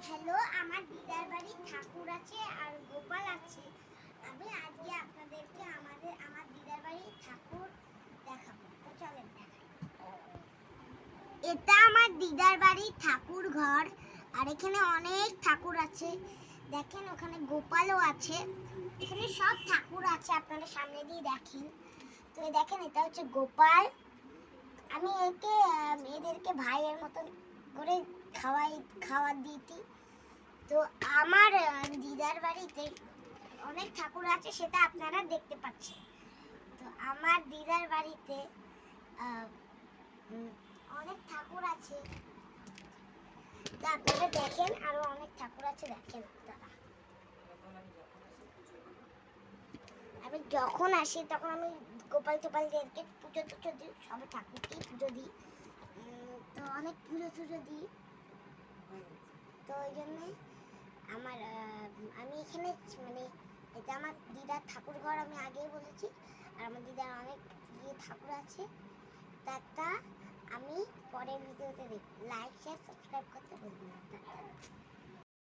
Hello, আমার দিদার বাড়ি ঠাকুর আছে আর গোপাল আছে। আমি আজকে আপনাদেরকে আমার দিদার বাড়ির ঠাকুর দেখাবো। তো চলেন দেখাই। এটা আমার দিদার বাড়ির ঠাকুর ঘর। আর এখানে অনেক ঠাকুর আছে। দেখেন ওখানে গোপালও আছে। এখানে সব ঠাকুর আছে, আপনারা সামনে দিয়ে দেখেন। তো দেখেন এটা হচ্ছে গোপাল। আমি একে মেয়েদেরকে ভাইয়ের মতন করে খাওয়ার দিতি। তো আমার দিদার বাড়িতে অনেক ঠাকুর আছে, সেটা আপনারা দেখতে পাচ্ছেন। তো আমার দিদার বাড়িতে অনেক ঠাকুর আছে, তো আপনারা দেখেন আরো অনেক ঠাকুর আছে। দেখেন আপনারা, আমি যখন আসি তখন আমি গোপাল টোপালদেরকে পুজো টুজো দিই, সব ঠাকুরকেই পুজো দিই। তো অনেক পুজো দিই। তো ওই জন্যে আমি এখানে মানে এটা আমার দিদার ঠাকুর ঘর, আমি আগেই বলেছি। আর আমার দিদার অনেক ঠাকুর আছে, তা আমি পরের ভিডিওতে দেখি। লাইক শেয়ার সাবস্ক্রাইব করতে ভুলবেন না।